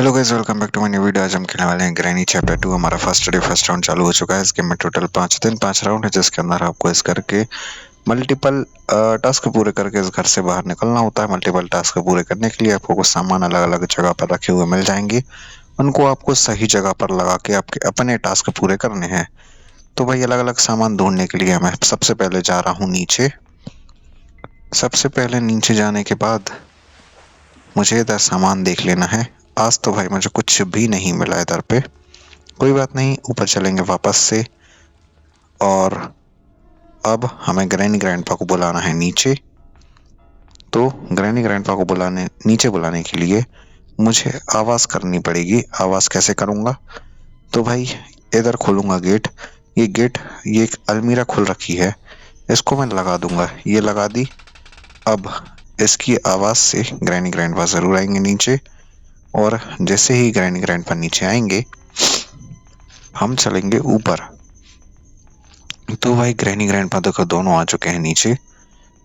Hello guys, welcome back to my new video. आज हम खेलने वाले हैं ग्रैनी चैप्टर 2। हमारा फर्स्ट डे फर्स्ट राउंड चालू हो चुका है। इस गेम में टोटल 5 दिन 5 राउंड है, जिसके अंदर आपको इस करके मल्टीपल टास्क पूरे करके इस घर से बाहर निकलना होता है। मल्टीपल टास्क पूरे करने के लिए आपको कुछ सामान अलग अलग जगह पर रखे हुए मिल जाएंगे। उनको आपको सही जगह पर लगा के आपके अपने टास्क पूरे करने हैं। तो भाई अलग अलग सामान ढूंढने के लिए मैं सबसे पहले जा रहा हूँ नीचे। सबसे पहले नीचे जाने के बाद मुझे इधर सामान देख लेना है। आज तो भाई मुझे कुछ भी नहीं मिला इधर पे। कोई बात नहीं, ऊपर चलेंगे वापस से। और अब हमें ग्रैनी ग्रैंडपा को बुलाना है नीचे। तो ग्रैनी ग्रैंडपा को नीचे बुलाने के लिए मुझे आवाज करनी पड़ेगी। आवाज कैसे करूंगा? तो भाई इधर खोलूंगा गेट। ये एक अलमीरा खुल रखी है, इसको मैं लगा दूंगा। ये लगा दी। अब इसकी आवाज से ग्रैनी ग्रैंडपा जरूर आएंगे नीचे। और जैसे ही ग्रैनी ग्रैंडपा नीचे आएंगे हम चलेंगे ऊपर। तो भाई ग्रैनी ग्रैंडपा देखो दोनों आ चुके हैं नीचे।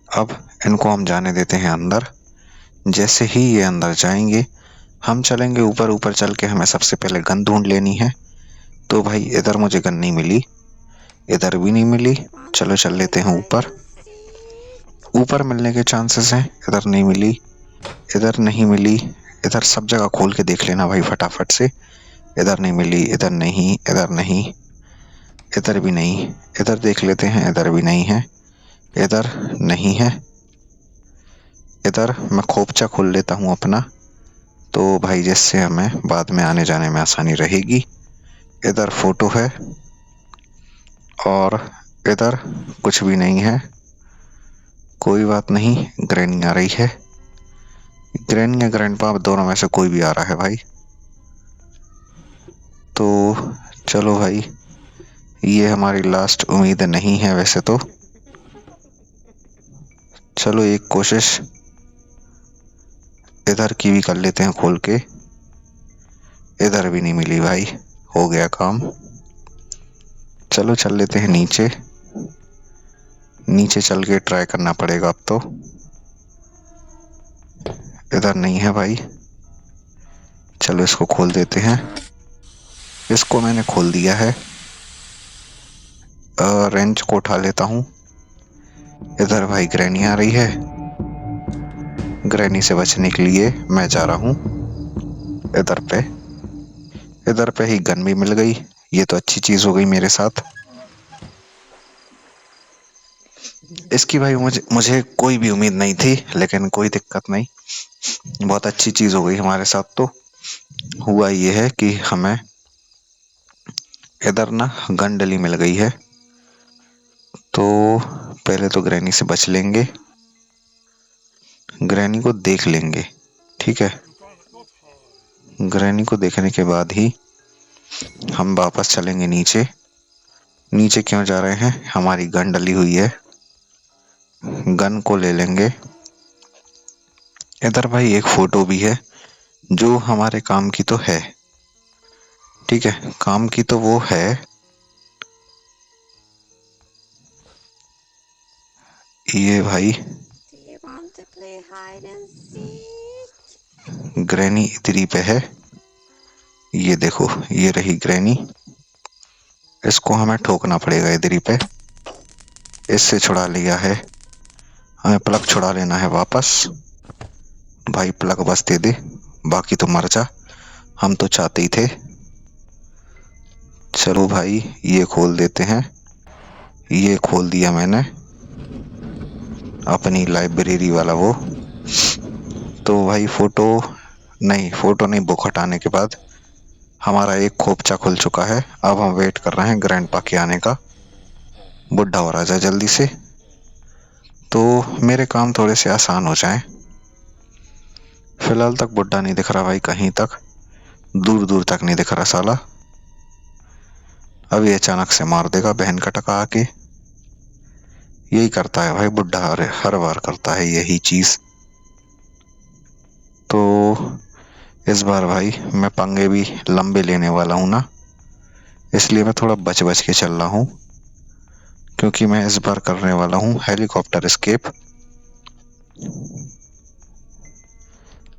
अब इनको हम जाने देते हैं अंदर। जैसे ही ये अंदर जाएंगे हम चलेंगे ऊपर। ऊपर चल के हमें सबसे पहले गन ढूंढ लेनी है। तो भाई इधर मुझे गन नहीं मिली, इधर भी नहीं मिली। चलो चल लेते हैं ऊपर। ऊपर मिलने के चांसेस हैं। इधर नहीं मिली, इधर नहीं मिली। इधर सब जगह खोल के देख लेना भाई फटाफट से। इधर नहीं मिली, इधर नहीं, इधर नहीं, इधर भी नहीं। इधर देख लेते हैं, इधर भी नहीं है, इधर नहीं है। इधर मैं खोपचा खोल लेता हूँ अपना, तो भाई जिससे हमें बाद में आने जाने में आसानी रहेगी। इधर फोटो है और इधर कुछ भी नहीं है। कोई बात नहीं, ग्रैनी आ रही है। ग्रैनी या ग्रैंडपा दोनों में से कोई भी आ रहा है भाई। तो चलो भाई, ये हमारी लास्ट उम्मीद नहीं है वैसे तो। चलो एक कोशिश इधर की भी कर लेते हैं खोल के। इधर भी नहीं मिली भाई, हो गया काम। चलो चल लेते हैं नीचे। नीचे चल के ट्राई करना पड़ेगा अब तो। इधर नहीं है भाई। चलो इसको खोल देते हैं। इसको मैंने खोल दिया है। रेंच को उठा लेता हूँ। इधर भाई ग्रैनी आ रही है। ग्रैनी से बचने के लिए मैं जा रहा हूँ इधर पे। इधर पे ही गन भी मिल गई। ये तो अच्छी चीज हो गई मेरे साथ। इसकी भाई मुझे कोई भी उम्मीद नहीं थी, लेकिन कोई दिक्कत नहीं, बहुत अच्छी चीज हो गई हमारे साथ। तो हुआ ये है कि हमें इधर ना गन डली मिल गई है। तो पहले तो ग्रैनी से बच लेंगे, ग्रैनी को देख लेंगे। ठीक है, ग्रैनी को देखने के बाद ही हम वापस चलेंगे नीचे। नीचे क्यों जा रहे हैं? हमारी गन डली हुई है, गन को ले लेंगे। इधर भाई एक फोटो भी है जो हमारे काम की तो है। ठीक है, काम की तो वो है। ये भाई ग्रैनी इधरी पे है। ये देखो, ये रही ग्रैनी। इसको हमें ठोकना पड़ेगा इधरी पे। इससे छुड़ा लिया है, हमें प्लग छुड़ा लेना है वापस। भाई प्लग बस दे दे, बाकी तो मर जा, हम तो चाहते ही थे। चलो भाई ये खोल देते हैं। ये खोल दिया मैंने, अपनी लाइब्रेरी वाला वो। तो भाई फोटो नहीं, बुक हटाने के बाद हमारा एक खोपचा खुल चुका है। अब हम वेट कर रहे हैं ग्रैंडपा के आने का। बुढ़ा हो रहा है जल्दी से, तो मेरे काम थोड़े से आसान हो जाएं। फिलहाल तक बुढ़ा नहीं दिख रहा भाई, कहीं तक दूर दूर तक नहीं दिख रहा साला। अभी अचानक से मार देगा बहन का टका आके। यही करता है भाई बुढ़ा, हर बार करता है यही चीज। तो इस बार भाई मैं पंगे भी लंबे लेने वाला हूं ना, इसलिए मैं थोड़ा बच बच के चल रहा हूं। क्योंकि मैं इस बार करने वाला हूं हेलीकॉप्टर एस्केप।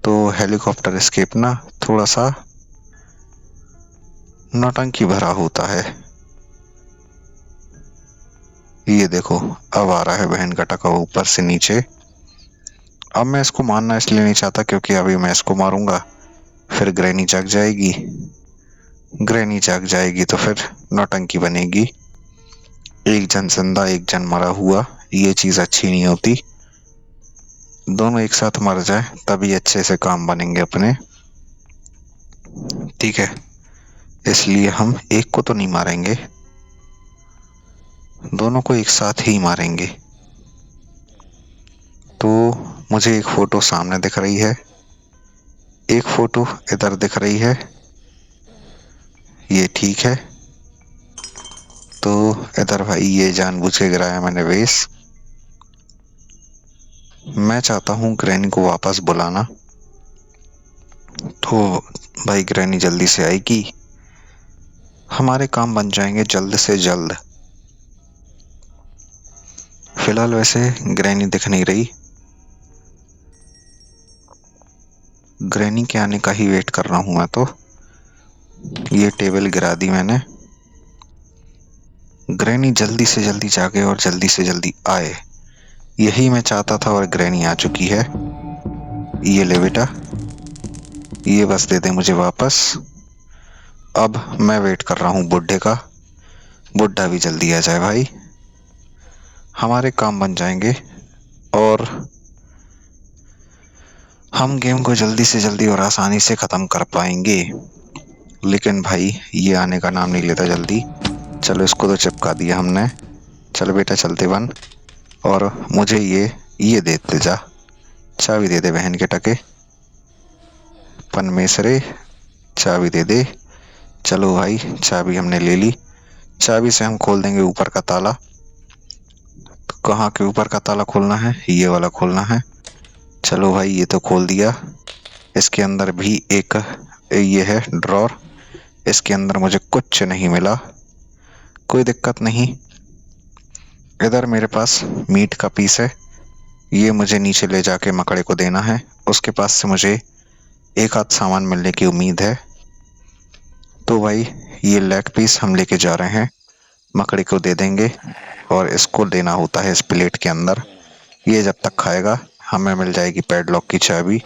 तो हेलीकॉप्टर एस्केप ना थोड़ा सा नौटंकी भरा होता है। ये देखो, अब आ रहा है बहन का टका ऊपर से नीचे। अब मैं इसको मारना इसलिए नहीं चाहता क्योंकि अभी मैं इसको मारूंगा फिर ग्रैनी जाग जाएगी। ग्रैनी जाग जाएगी तो फिर नौटंकी बनेगी। एक जन जिंदा एक जन मरा हुआ, ये चीज अच्छी नहीं होती। दोनों एक साथ मर जाए तभी अच्छे से काम बनेंगे अपने। ठीक है, इसलिए हम एक को तो नहीं मारेंगे, दोनों को एक साथ ही मारेंगे। तो मुझे एक फोटो सामने दिख रही है, एक फोटो इधर दिख रही है। ये ठीक है। तो इधर भाई ये जानबूझ के गिराया मैंने वेस। मैं चाहता हूँ ग्रैनी को वापस बुलाना, तो भाई ग्रैनी जल्दी से आएगी, हमारे काम बन जाएंगे जल्द से जल्द। फिलहाल वैसे ग्रैनी दिख नहीं रही, ग्रैनी के आने का ही वेट कर रहा हूं मैं तो। ये टेबल गिरा दी मैंने, ग्रैनी जल्दी से जल्दी जागे और जल्दी से जल्दी आए, यही मैं चाहता था और ग्रैनी आ चुकी है। ये ले बेटा, ये बस दे दे मुझे वापस। अब मैं वेट कर रहा हूँ बुड्ढे का, बुड्ढा भी जल्दी आ जाए भाई, हमारे काम बन जाएंगे और हम गेम को जल्दी से जल्दी और आसानी से ख़त्म कर पाएंगे। लेकिन भाई ये आने का नाम नहीं लेता जल्दी। चलो इसको तो चिपका दिया हमने। चल बेटा चलते बन, और मुझे ये दे जा, चाबी दे दे बहन के टके। पनमेसरे चाबी दे दे। चलो भाई चाबी हमने ले ली, चाबी से हम खोल देंगे ऊपर का ताला। तो कहाँ के ऊपर का ताला खोलना है? ये वाला खोलना है। चलो भाई ये तो खोल दिया। इसके अंदर भी एक ये है ड्रॉर, इसके अंदर मुझे कुछ नहीं मिला, कोई दिक्कत नहीं। इधर मेरे पास मीट का पीस है, ये मुझे नीचे ले जाके मकड़े को देना है, उसके पास से मुझे एक आध सामान मिलने की उम्मीद है। तो भाई ये लेग पीस हम लेके जा रहे हैं, मकड़े को दे देंगे और इसको देना होता है इस प्लेट के अंदर। ये जब तक खाएगा हमें मिल जाएगी पैडलॉक की चाबी,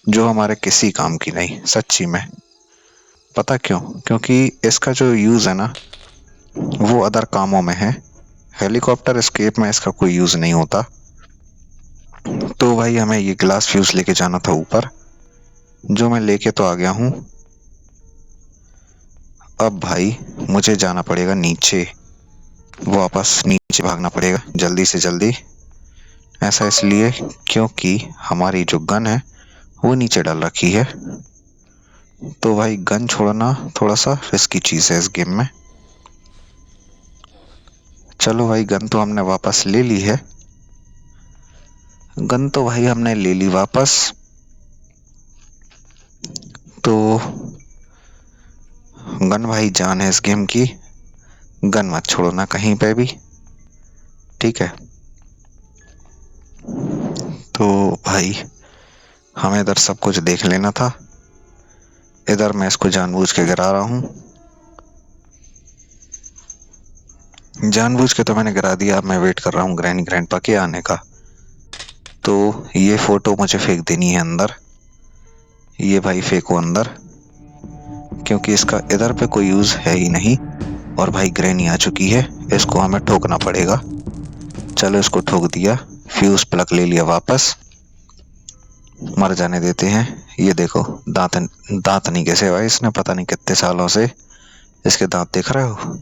जो हमारे किसी काम की नहीं सच्ची में। पता क्यों? क्योंकि इसका जो यूज़ है ना वो अदर कामों में है, हेलीकॉप्टर एस्केप में इसका कोई यूज़ नहीं होता। तो भाई हमें ये ग्लास फ्यूज लेके जाना था ऊपर, जो मैं लेके तो आ गया हूँ। अब भाई मुझे जाना पड़ेगा नीचे, वापस नीचे भागना पड़ेगा जल्दी से जल्दी। ऐसा इसलिए क्योंकि हमारी जो गन है वो नीचे डाल रखी है। तो भाई गन छोड़ना थोड़ा सा रिस्की चीज़ है इस गेम में। चलो भाई गन तो हमने वापस ले ली है, गन तो भाई हमने ले ली वापस। तो गन भाई जान है इस गेम की, गन मत छोड़ो ना कहीं पे भी, ठीक है। तो भाई हमें इधर सब कुछ देख लेना था, इधर मैं इसको जानबूझ के गिरा रहा हूँ, जानबूझ के तो मैंने गिरा दिया। अब मैं वेट कर रहा हूँ ग्रैनी ग्रैंडपा के आने का। तो ये फोटो मुझे फेंक देनी है अंदर, ये भाई फेंको अंदर, क्योंकि इसका इधर पे कोई यूज़ है ही नहीं। और भाई ग्रैनी आ चुकी है, इसको हमें ठोकना पड़ेगा। चलो इसको ठोक दिया, फ्यूज प्लग ले लिया वापस, मर जाने देते हैं। ये देखो दांत दांत नहीं कैसे भाई इसने, पता नहीं कितने सालों से इसके दांत देख रहे हो।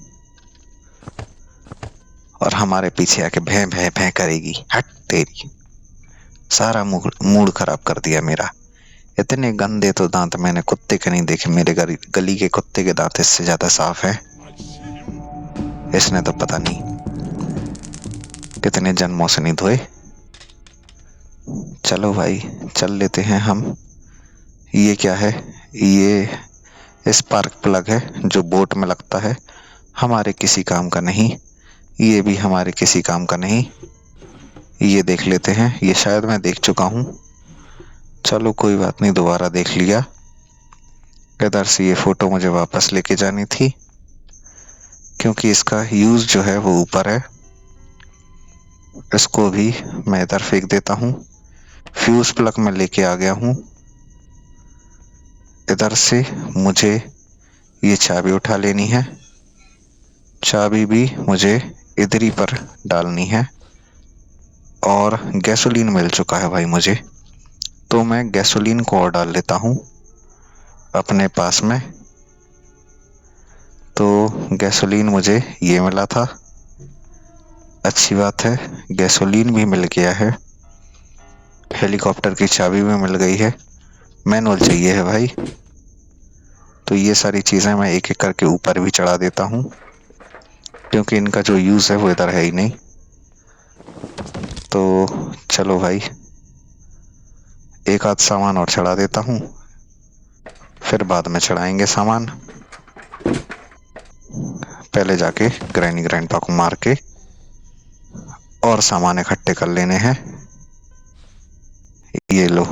और हमारे पीछे आके भैं भैं भैं करेगी, हट तेरी, सारा मूड खराब कर दिया मेरा। इतने गंदे तो दांत मैंने कुत्ते के नहीं देखे, मेरे गली के कुत्ते के दांत इससे ज्यादा साफ है। इसने तो पता नहीं कितने जन्मों से नहीं धोए। चलो भाई चल लेते हैं हम। ये क्या है? ये स्पार्क प्लग है जो बोट में लगता है, हमारे किसी काम का नहीं। ये भी हमारे किसी काम का नहीं। ये देख लेते हैं, ये शायद मैं देख चुका हूँ, चलो कोई बात नहीं दोबारा देख लिया। इधर से ये फोटो मुझे वापस लेके जानी थी, क्योंकि इसका यूज जो है वो ऊपर है। इसको भी मैं इधर फेंक देता हूँ। फ्यूज प्लग में लेके आ गया हूँ। इधर से मुझे ये चाबी उठा लेनी है। चाबी भी मुझे इधर ही पर डालनी है। और गैसोलीन मिल चुका है भाई मुझे, तो मैं गैसोलीन को और डाल लेता हूँ अपने पास में। तो गैसोलीन मुझे ये मिला था, अच्छी बात है। गैसोलीन भी मिल गया है, हेलीकॉप्टर की चाबी भी मिल गई है, मैनुअल चाहिए है भाई। तो ये सारी चीज़ें मैं एक एक करके ऊपर भी चढ़ा देता हूँ, क्योंकि इनका जो यूज़ है वो इधर है ही नहीं। तो चलो भाई, एक आध सामान और चढ़ा देता हूँ, फिर बाद में चढ़ाएंगे सामान। पहले जाके ग्रैनी ग्रैंडपा को मार के और सामान इकट्ठे कर लेने हैं। ये लो,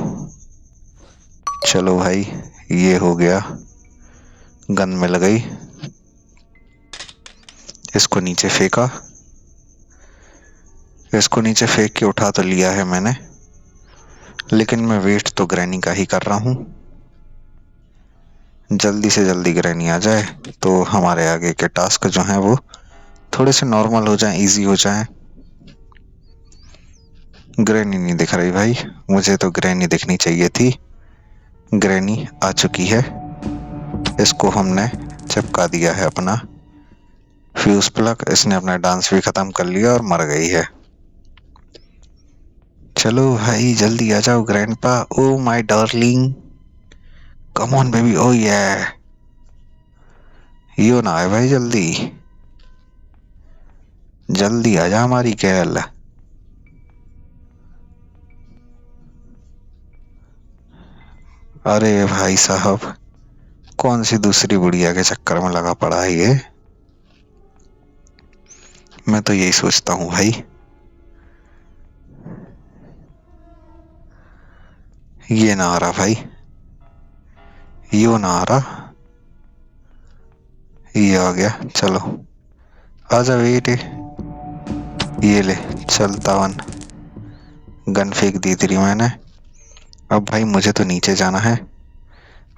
चलो भाई, ये हो गया, गन मिल गई। इसको नीचे फेंका, इसको नीचे फेंक के उठा तो लिया है मैंने, लेकिन मैं वेट तो ग्रैनी का ही कर रहा हूँ। जल्दी से जल्दी ग्रैनी आ जाए तो हमारे आगे के टास्क जो हैं वो थोड़े से नॉर्मल हो जाएं, इजी हो जाएं। ग्रैनी नहीं दिख रही भाई, मुझे तो ग्रैनी दिखनी चाहिए थी। ग्रैनी आ चुकी है, इसको हमने चिपका दिया है अपना फ्यूज प्लग। इसने अपना डांस भी खत्म कर लिया और मर गई है। चलो भाई जल्दी आ जाओ grandpa, oh my darling, come on baby, oh yeah यो ना आए भाई, जल्दी जल्दी आ जा हमारी कैल। अरे भाई साहब, कौन सी दूसरी बुढ़िया के चक्कर में लगा पड़ा है ये। मैं तो यही सोचता हूँ भाई, ये ना आ रहा भाई, यो ना आ रहा, ये आ गया। चलो आजा बेटे, ये ले चलता वन, गन फेंक दी तेरी मैंने। अब भाई मुझे तो नीचे जाना है,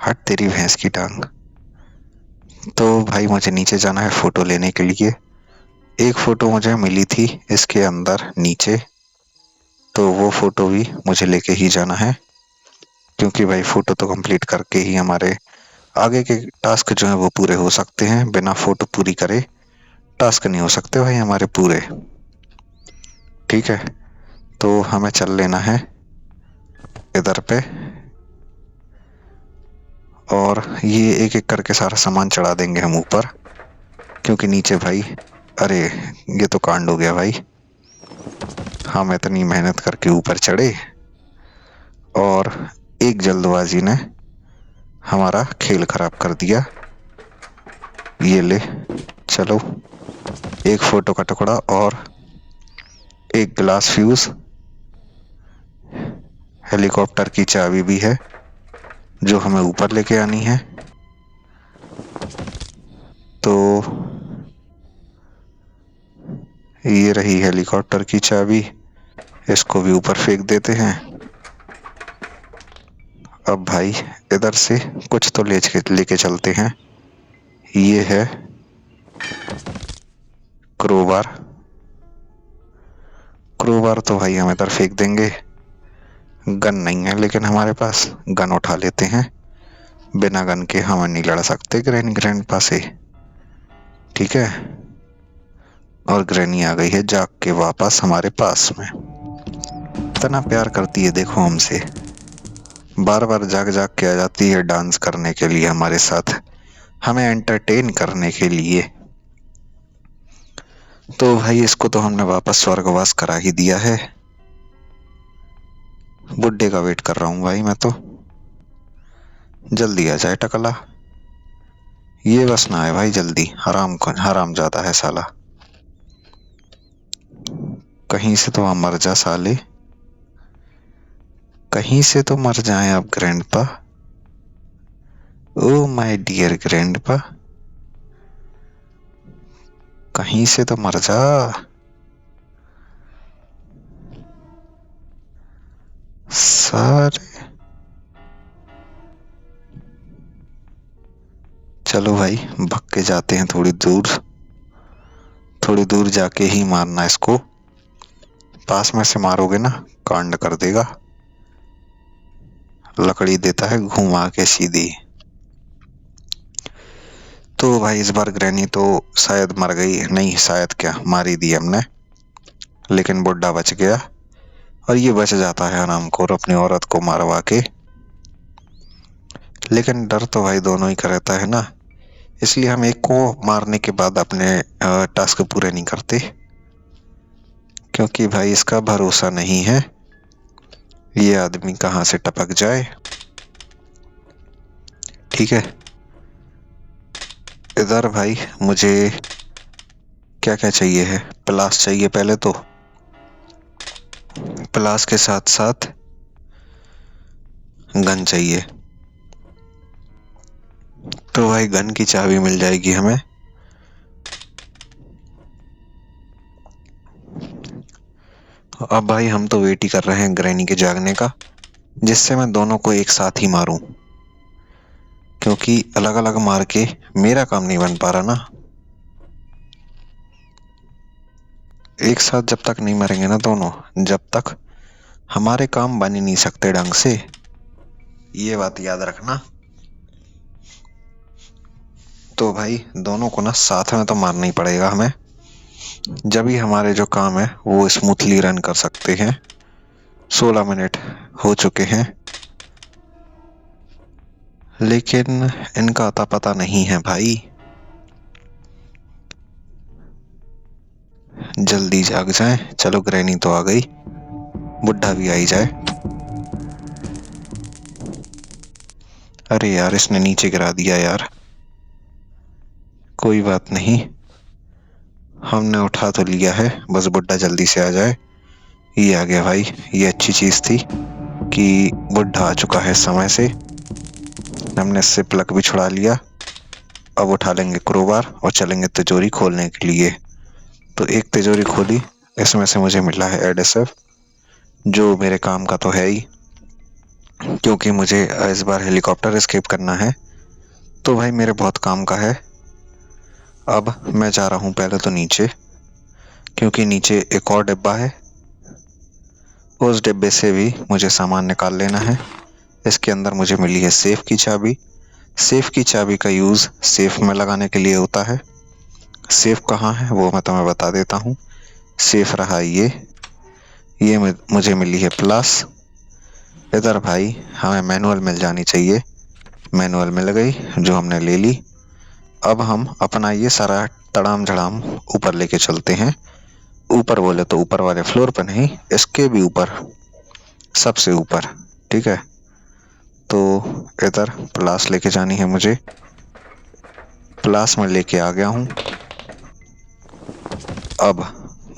हट तेरी भैंस की टांग। तो भाई मुझे नीचे जाना है फोटो लेने के लिए। एक फोटो मुझे मिली थी इसके अंदर नीचे, तो वो फोटो भी मुझे लेके ही जाना है, क्योंकि भाई फोटो तो कंप्लीट करके ही हमारे आगे के टास्क जो है वो पूरे हो सकते हैं। बिना फोटो पूरी करे टास्क नहीं हो सकते भाई हमारे पूरे। ठीक है, तो हमें चल लेना है इधर पे, और ये एक एक करके सारा सामान चढ़ा देंगे हम ऊपर, क्योंकि नीचे भाई, अरे ये तो कांड हो गया भाई। हम इतनी मेहनत करके ऊपर चढ़े और एक जल्दबाजी ने हमारा खेल खराब कर दिया। ये ले, चलो, एक फोटो का टुकड़ा और एक ग्लास फ्यूज, हेलीकॉप्टर की चाबी भी है जो हमें ऊपर लेके आनी है। तो ये रही हेलीकॉप्टर की चाबी, इसको भी ऊपर फेंक देते हैं। अब भाई इधर से कुछ तो लेके चलते हैं। ये है क्रोबार, क्रोबार तो भाई हम इधर फेंक देंगे। गन नहीं है लेकिन हमारे पास, गन उठा लेते हैं। बिना गन के हम नहीं लड़ सकते ग्रैंडपा से, ठीक है। और ग्रैनी आ गई है जाग के वापस हमारे पास में। इतना प्यार करती है देखो हमसे, बार बार जाग जाग के आ जाती है डांस करने के लिए हमारे साथ, हमें एंटरटेन करने के लिए। तो भाई इसको तो हमने वापस स्वर्गवास करा ही दिया है। बुड्ढे का वेट कर रहा हूँ भाई मैं तो, जल्दी आ जाए टकला, ये बस ना आए भाई जल्दी। हराम ज्यादा है साला, कहीं से तो मर जा साले, कहीं से तो मर जाए अब grandpa. Oh my dear grandpa, कहीं से तो मर जा। सारे चलो भाई भग के जाते हैं थोड़ी दूर, थोड़ी दूर जाके ही मारना इसको। पास में से मारोगे ना कांड कर देगा, लकड़ी देता है घुमा के सीधी। तो भाई इस बार ग्रैनी तो शायद मर गई, नहीं शायद क्या मार ही दी हमने, लेकिन बुड्ढा बच गया। और ये बच जाता है हरामखोर अपनी औरत को मारवा के। लेकिन डर तो भाई दोनों ही का रहता है ना, इसलिए हम एक को मारने के बाद अपने टास्क पूरे नहीं करते, क्योंकि भाई इसका भरोसा नहीं है ये आदमी कहाँ से टपक जाए। ठीक है, इधर भाई मुझे क्या क्या चाहिए है, प्लास चाहिए पहले तो, प्लास के साथ साथ गन चाहिए। तो भाई गन की चाबी मिल जाएगी हमें। अब भाई हम तो वेट ही कर रहे हैं ग्रैनी के जागने का, जिससे मैं दोनों को एक साथ ही मारूं, क्योंकि अलग अलग मार के मेरा काम नहीं बन पा रहा ना। एक साथ जब तक नहीं मरेंगे ना दोनों, जब तक हमारे काम बन ही नहीं सकते ढंग से, ये बात याद रखना। तो भाई दोनों को ना साथ में तो मारना ही पड़ेगा हमें, जब ही हमारे जो काम है वो स्मूथली रन कर सकते हैं। 16 मिनट हो चुके हैं, लेकिन इनका अता पता नहीं है भाई। जल्दी जाग जाए। चलो ग्रैनी तो आ गई, बुढ़ा भी आई जाए। अरे यार इसने नीचे गिरा दिया यार, कोई बात नहीं, हमने उठा तो लिया है, बस बुढ़ा जल्दी से आ जाए। ये आ गया भाई, ये अच्छी चीज थी कि बुढ़ा आ चुका है समय से, हमने इससे प्लग भी छुड़ा लिया। अब उठा लेंगे क्रोबार और चलेंगे तिजोरी खोलने के लिए। तो एक तिजोरी खोली, इसमें से मुझे मिला है एडेसिव, जो मेरे काम का तो है ही, क्योंकि मुझे इस बार हेलीकॉप्टर एस्केप करना है, तो भाई मेरे बहुत काम का है। अब मैं जा रहा हूँ पहले तो नीचे, क्योंकि नीचे एक और डिब्बा है, उस डिब्बे से भी मुझे सामान निकाल लेना है। इसके अंदर मुझे मिली है सेफ की चाबी। सेफ की चाबी का यूज़ सेफ में लगाने के लिए होता है। सेफ कहाँ है वो मैं तुम्हें बता देता हूँ। सेफ रहा ये मुझे मिली है प्लस। इधर भाई हमें मैनुअल मिल जानी चाहिए, मैनुअल मिल गई जो हमने ले ली। अब हम अपना ये सारा तड़ाम झड़ाम ऊपर लेके चलते हैं। ऊपर बोले तो ऊपर वाले फ्लोर पर नहीं, इसके भी ऊपर, सबसे ऊपर। ठीक है, तो इधर प्लास लेके जानी है मुझे, प्लास में लेके आ गया हूँ। अब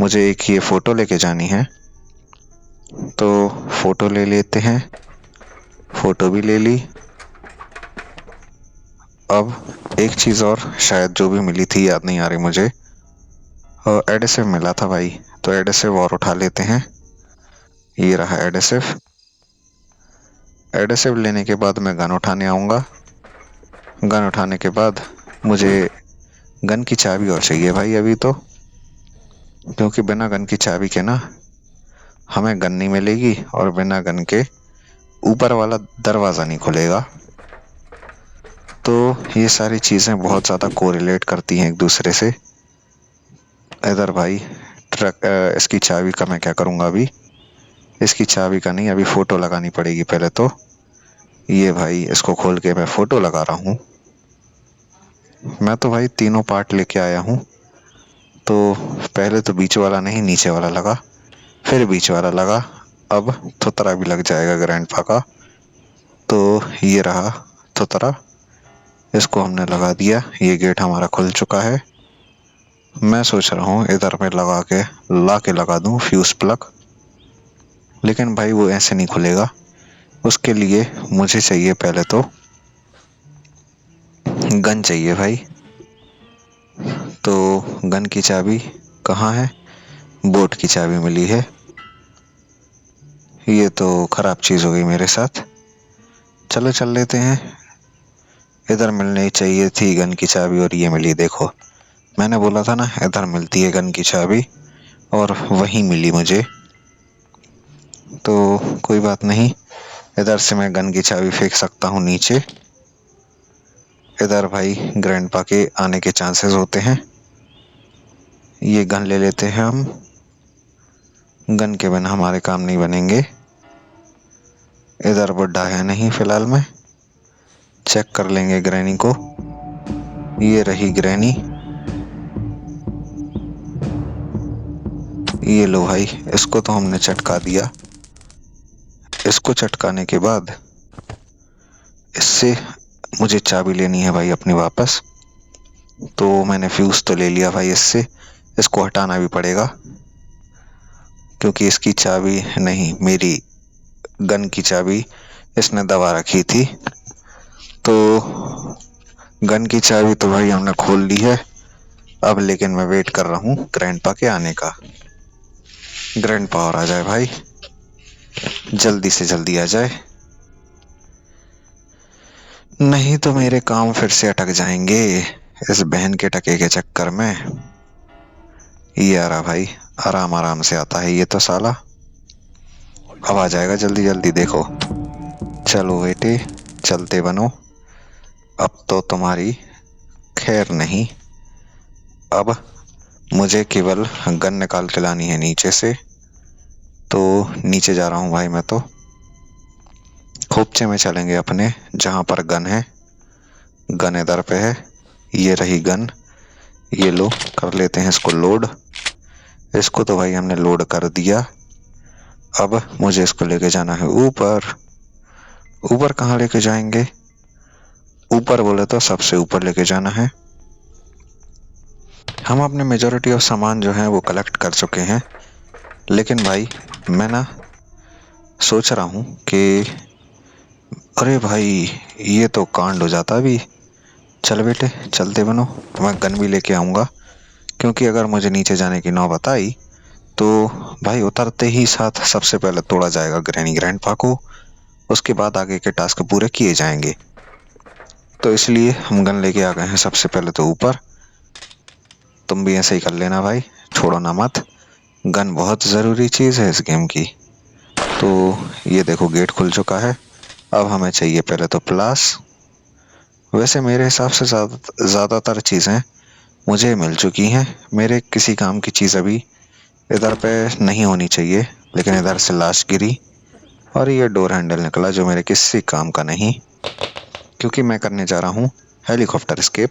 मुझे एक ये फोटो लेके जानी है, तो फोटो ले लेते हैं, फोटो भी ले ली। अब एक चीज़ और शायद जो भी मिली थी याद नहीं आ रही मुझे, एडेसिव मिला था भाई, तो एडेसिव और उठा लेते हैं। ये रहा एडेसिव। एडेसिव लेने के बाद मैं गन उठाने आऊँगा। गन उठाने के बाद मुझे गन की चाबी और चाहिए भाई अभी तो, क्योंकि बिना गन की चाबी के ना हमें गन नहीं मिलेगी, और बिना गन के ऊपर वाला दरवाज़ा नहीं खुलेगा। तो ये सारी चीज़ें बहुत ज़्यादा कोरिलेट करती हैं एक दूसरे से। इधर भाई इसकी चाबी का मैं क्या करूँगा अभी, इसकी चाबी का नहीं, अभी फ़ोटो लगानी पड़ेगी पहले तो। ये भाई इसको खोल के मैं फ़ोटो लगा रहा हूँ। मैं तो भाई तीनों पार्ट लेके आया हूँ, तो पहले तो बीच वाला नहीं नीचे वाला लगा, फिर बीच वाला लगा, अब थुतरा भी लग जाएगा ग्रैंडपा का। तो ये रहा थुतरा, इसको हमने लगा दिया, ये गेट हमारा खुल चुका है। मैं सोच रहा हूँ इधर में ला के लगा दूँ फ्यूज प्लग, लेकिन भाई वो ऐसे नहीं खुलेगा। उसके लिए मुझे चाहिए पहले तो गन चाहिए भाई। तो गन की चाबी कहाँ है? बोट की चाबी मिली है। ये तो खराब चीज हो गई मेरे साथ। चलो चल लेते हैं। इधर मिलनी चाहिए थी गन की चाबी और ये मिली। देखो मैंने बोला था ना इधर मिलती है गन की चाबी, और वही मिली मुझे। तो कोई बात नहीं, इधर से मैं गन की चाबी फेंक सकता हूँ नीचे। इधर भाई ग्रैंडपा के आने के चांसेस होते हैं। ये गन ले लेते हैं हम। गन के बिना हमारे काम नहीं बनेंगे। इधर बुड्ढा है नहीं फिलहाल में। चेक कर लेंगे ग्रैनी को। ये रही ग्रैनी। ये लो भाई, इसको तो हमने चटका दिया। इसको चटकाने के बाद इससे मुझे चाबी लेनी है भाई अपनी वापस। तो मैंने फ्यूज तो ले लिया भाई इससे। इसको हटाना भी पड़ेगा क्योंकि इसकी चाबी नहीं, मेरी गन की चाबी इसने दबा रखी थी। तो गन की चाबी तो भाई हमने खोल ली है। अब लेकिन मैं वेट कर रहा हूँ ग्रैंडपा के आने का। ग्रैंडपा और आ जाए भाई, जल्दी से जल्दी आ जाए, नहीं तो मेरे काम फिर से अटक जाएंगे इस बहन के टके के चक्कर में। ये आ रहा भाई, आराम आराम से आता है ये तो साला। अब आ जाएगा जल्दी जल्दी। देखो चलो बेटे चलते बनो। अब तो तुम्हारी खैर नहीं। अब मुझे केवल गन निकाल के लानी है नीचे से। तो नीचे जा रहा हूँ भाई मैं तो। खोपचे में चलेंगे अपने जहां पर गन है। गन इधर पे है, ये रही गन। ये लो, कर लेते हैं इसको लोड। इसको तो भाई हमने लोड कर दिया। अब मुझे इसको लेके जाना है ऊपर। ऊपर कहाँ लेके जाएंगे? ऊपर बोले तो सबसे ऊपर लेके जाना है। हम अपने मेजोरिटी ऑफ सामान जो है वो कलेक्ट कर चुके हैं। लेकिन भाई मैं ना सोच रहा हूँ कि अरे भाई ये तो कांड हो जाता अभी। चल बेटे चलते बनो। मैं गन भी लेके आऊँगा क्योंकि अगर मुझे नीचे जाने की नौबत आई तो भाई उतरते ही साथ सबसे पहले तोड़ा जाएगा ग्रैनी ग्रैंडपा को। उसके बाद आगे के टास्क पूरे किए जाएंगे। तो इसलिए हम गन लेके आ गए हैं सबसे पहले तो ऊपर। तुम भी ऐसे ही कर लेना भाई, छोड़ो ना मत। गन बहुत ज़रूरी चीज़ है इस गेम की। तो ये देखो गेट खुल चुका है। अब हमें चाहिए पहले तो प्लास। वैसे मेरे हिसाब से ज़्यादातर चीज़ें मुझे मिल चुकी हैं। मेरे किसी काम की चीज़ अभी इधर पे नहीं होनी चाहिए, लेकिन इधर से लाश गिरी और ये डोर हैंडल निकला जो मेरे किसी काम का नहीं, क्योंकि मैं करने जा रहा हूँ हेलीकॉप्टर एस्केप।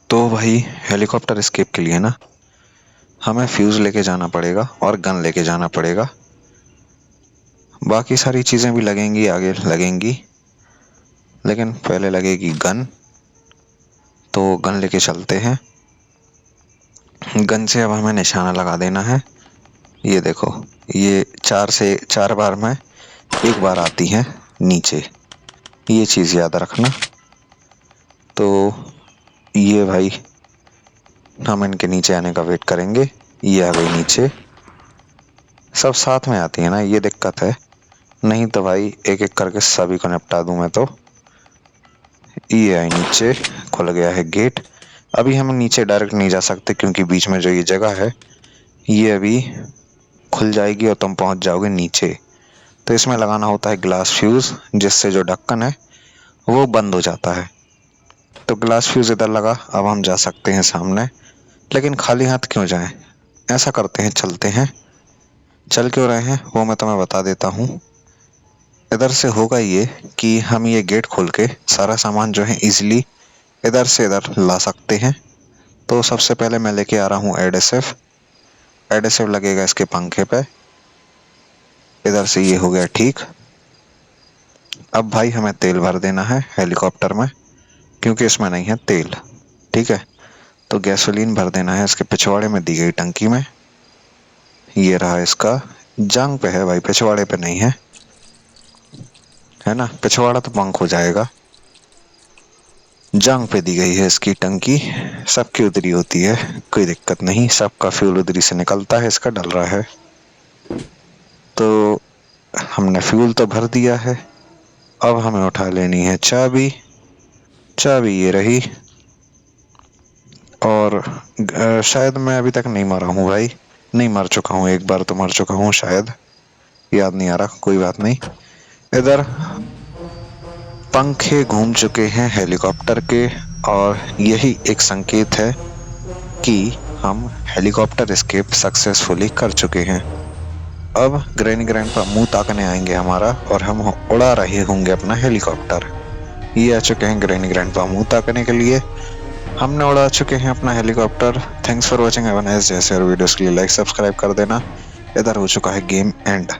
तो भाई हेलीकॉप्टर एस्केप के लिए ना हमें फ्यूज़ लेके जाना पड़ेगा और गन लेके जाना पड़ेगा। बाकी सारी चीज़ें भी लगेंगी, आगे लगेंगी, लेकिन पहले लगेगी गन। तो गन लेके चलते हैं। गन से अब हमें निशाना लगा देना है। ये देखो, ये 4 बार में एक बार आती है नीचे, ये चीज़ याद रखना। तो ये भाई हम इनके नीचे आने का वेट करेंगे। ये आ गई नीचे। सब साथ में आती है ना, ये दिक्कत है। नहीं तो भाई एक एक करके सभी को निपटा दूं मैं तो। ये आई नीचे, खुल गया है गेट। अभी हम नीचे डायरेक्ट नहीं जा सकते क्योंकि बीच में जो ये जगह है ये अभी खुल जाएगी और तुम पहुंच जाओगे नीचे। तो इसमें लगाना होता है ग्लास फ्यूज, जिससे जो ढक्कन है वो बंद हो जाता है। तो ग्लास फ्यूज इधर लगा, अब हम जा सकते हैं सामने। लेकिन खाली हाथ क्यों जाएं? ऐसा करते हैं, चलते हैं। चल क्यों रहे हैं वो मैं तुम्हें बता देता हूँ। इधर से होगा ये कि हम ये गेट खोल के सारा सामान जो है इजीली इधर से इधर ला सकते हैं। तो सबसे पहले मैं लेके आ रहा हूँ एडेसिव। एडेसिव लगेगा इसके पंखे पे। इधर से ये हो गया ठीक। अब भाई हमें तेल भर देना है हेलीकॉप्टर में, क्योंकि इसमें नहीं है तेल। ठीक है, तो गैसोलीन भर देना है इसके पिछवाड़े में दी गई टंकी में। ये रहा इसका, जांग पे है भाई, पिछवाड़े पे नहीं है, है ना। पिछवाड़ा तो पंख हो जाएगा। जांग पे दी गई है इसकी टंकी, सबकी उधरी होती है, कोई दिक्कत नहीं, सबका फ्यूल उधरी से निकलता है, इसका डल रहा है। तो हमने फ्यूल तो भर दिया है, अब हमें उठा लेनी है चाबी। चाबी ये रही। और शायद मैं अभी तक नहीं मरा हूँ भाई, नहीं मर चुका हूँ, एक बार तो मर चुका हूँ शायद, याद नहीं आ रहा, कोई बात नहीं। इधर पंखे घूम चुके हैं हेलीकॉप्टर के, और यही एक संकेत है कि हम हेलीकॉप्टर एस्केप सक्सेसफुली कर चुके हैं। अब ग्रैनी ग्रैंडपा मुंह ताकने आएंगे हमारा, और हम उड़ा रहे होंगे अपना हेलीकॉप्टर। ये आ चुके हैं ग्रैनी ग्रैंडपा मुंह ताकने के लिए, हमने उड़ा चुके हैं अपना helicopter. Thanks for watching, have a nice day. और वीडियोस के लिए लाइक सब्सक्राइब कर देना। इधर हो चुका है गेम एंड।